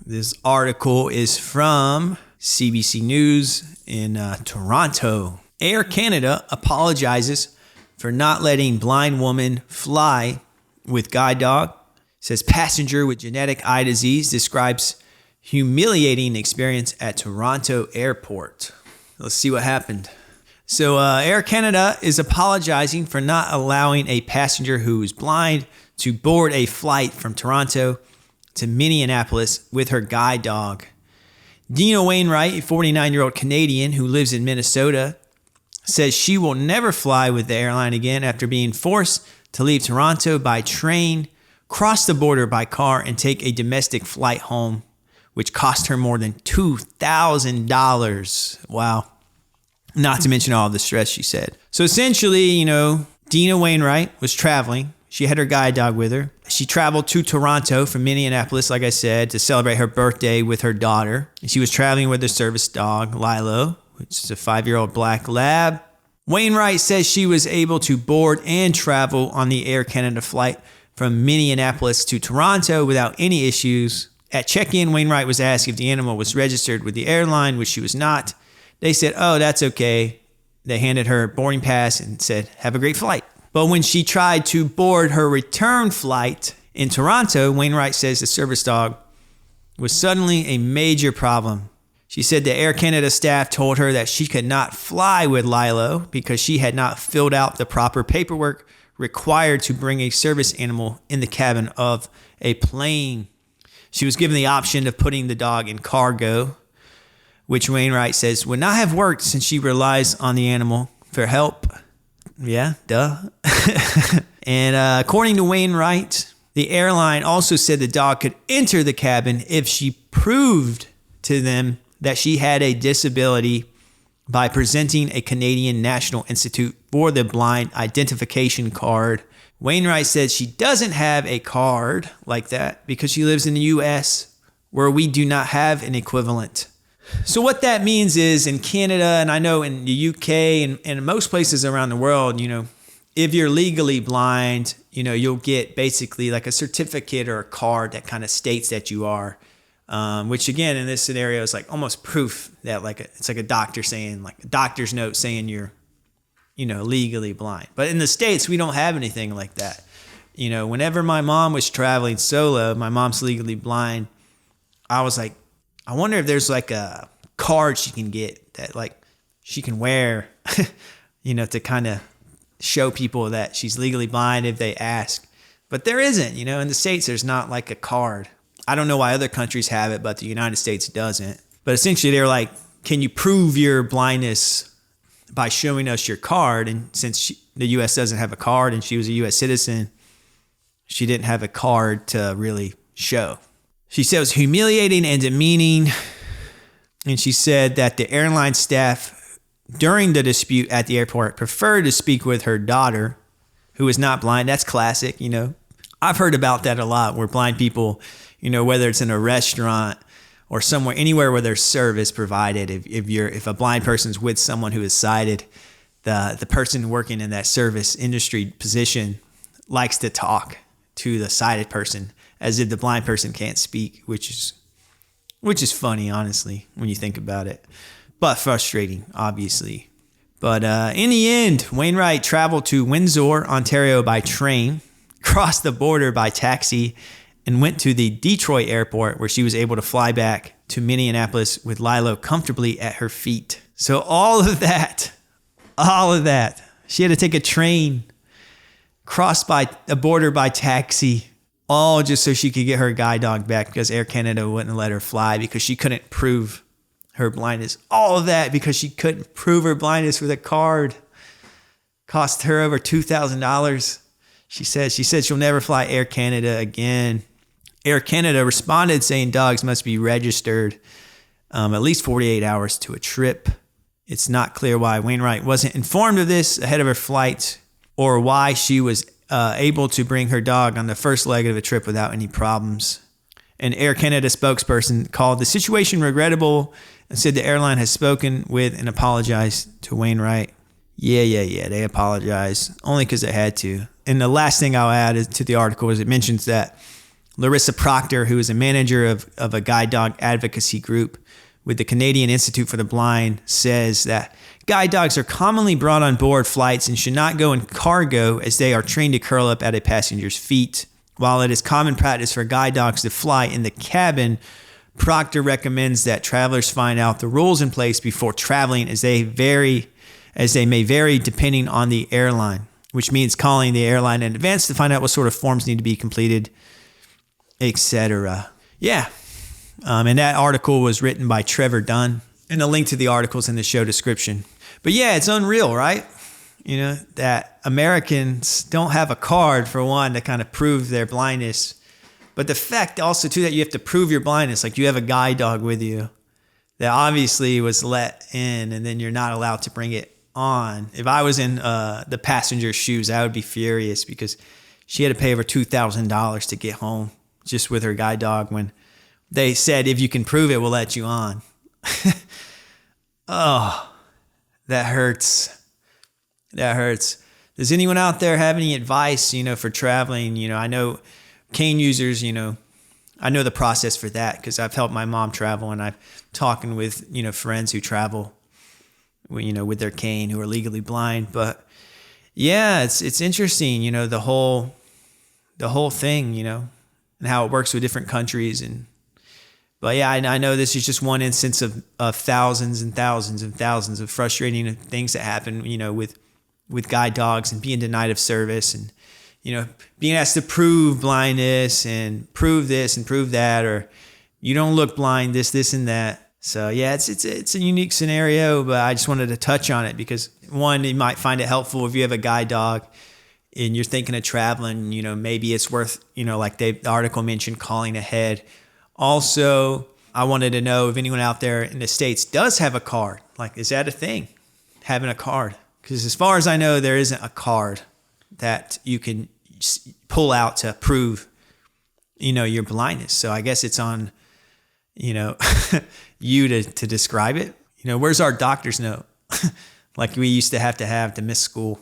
This article is from CBC News in Toronto. Air Canada apologizes for not letting blind woman fly with guide dog. Says passenger with genetic eye disease describes humiliating experience at Toronto airport. Let's see what happened. So Air Canada is apologizing for not allowing a passenger who is blind to board a flight from Toronto to Minneapolis with her guide dog. Dina Wainwright, a 49-year-old Canadian who lives in Minnesota, says she will never fly with the airline again after being forced to leave Toronto by train, cross the border by car, and take a domestic flight home, which cost her more than $2,000. Wow. Not to mention all the stress, she said. So essentially, Dina Wainwright was traveling. She had her guide dog with her. She traveled to Toronto from Minneapolis, like I said, to celebrate her birthday with her daughter. She was traveling with her service dog, Lilo, which is a 5-year-old black lab. Wainwright says she was able to board and travel on the Air Canada flight from Minneapolis to Toronto without any issues. At check-in, Wainwright was asked if the animal was registered with the airline, which she was not. They said, oh, that's okay. They handed her a boarding pass and said, have a great flight. But when she tried to board her return flight in Toronto, Wainwright says the service dog was suddenly a major problem. She said the Air Canada staff told her that she could not fly with Lilo because she had not filled out the proper paperwork required to bring a service animal in the cabin of a plane. She was given the option of putting the dog in cargo, which Wainwright says would not have worked since she relies on the animal for help. Yeah, duh. And according to Wainwright, the airline also said the dog could enter the cabin if she proved to them that she had a disability by presenting a Canadian National Institute for the Blind identification card. Wainwright said she doesn't have a card like that because she lives in the U.S., where we do not have an equivalent. So what that means is in Canada, and I know in the UK and in most places around the world, if you're legally blind, you'll get basically like a certificate or a card that kind of states that you are, which again, in this scenario is like almost proof that it's like a doctor saying, like a doctor's note saying you're, legally blind. But in the States, we don't have anything like that. Whenever my mom was traveling solo, my mom's legally blind, I was like, I wonder if there's like a card she can get that like she can wear, to kind of show people that she's legally blind if they ask. But there isn't, in the States, there's not like a card. I don't know why other countries have it, but the United States doesn't. But essentially they're like, can you prove your blindness by showing us your card? And since the U.S. doesn't have a card and she was a U.S. citizen, she didn't have a card to really show. She said it was humiliating and demeaning. And she said that the airline staff during the dispute at the airport preferred to speak with her daughter, who is not blind. That's classic, I've heard about that a lot where blind people, whether it's in a restaurant or somewhere, anywhere where there's service provided, if a blind person's with someone who is sighted, the person working in that service industry position likes to talk to the sighted person as if the blind person can't speak, which is funny, honestly, when you think about it, but frustrating, obviously. But in the end, Wainwright traveled to Windsor, Ontario by train, crossed the border by taxi, and went to the Detroit airport where she was able to fly back to Minneapolis with Lilo comfortably at her feet. So all of that, she had to take a train, cross by a border by taxi, all just so she could get her guide dog back because Air Canada wouldn't let her fly because she couldn't prove her blindness. All of that because she couldn't prove her blindness with a card. Cost her over $2,000. She said she'll never fly Air Canada again. Air Canada responded saying dogs must be registered at least 48 hours to a trip. It's not clear why Wainwright wasn't informed of this ahead of her flight or why she was able to bring her dog on the first leg of a trip without any problems. An Air Canada spokesperson called the situation regrettable and said the airline has spoken with and apologized to Wainwright. Yeah, they apologized only because they had to. And the last thing I'll add to the article is it mentions that Larissa Proctor, who is a manager of a guide dog advocacy group with the Canadian Institute for the Blind, says that guide dogs are commonly brought on board flights and should not go in cargo as they are trained to curl up at a passenger's feet. While it is common practice for guide dogs to fly in the cabin, Proctor recommends that travelers find out the rules in place before traveling as they may vary depending on the airline, which means calling the airline in advance to find out what sort of forms need to be completed, etc. Yeah. And that article was written by Trevor Dunn, and the link to the article is in the show description. But yeah, it's unreal, right? That Americans don't have a card, for one, to kind of prove their blindness. But the fact also, too, that you have to prove your blindness, like you have a guide dog with you that obviously was let in, and then you're not allowed to bring it on. If I was in the passenger's shoes, I would be furious because she had to pay over $2,000 to get home just with her guide dog when they said, if you can prove it, we'll let you on. Oh, that hurts. That hurts. Does anyone out there have any advice, for traveling? I know cane users, I know the process for that because I've helped my mom travel, and I've talking with, friends who travel, with their cane who are legally blind. But yeah, it's interesting, the whole thing, and how it works with different countries. But yeah, I know this is just one instance of thousands and thousands and thousands of frustrating things that happen, with guide dogs and being denied of service and, being asked to prove blindness and prove this and prove that, or you don't look blind, this and that. So yeah, it's a unique scenario, but I just wanted to touch on it because one, you might find it helpful if you have a guide dog and you're thinking of traveling, maybe it's worth, like the article mentioned, calling ahead. Also, I wanted to know if anyone out there in the States does have a card. Like, is that a thing, having a card? Because as far as I know, there isn't a card that you can pull out to prove, your blindness. So I guess it's on, you to describe it. Where's our doctor's note? Like we used to have to miss school.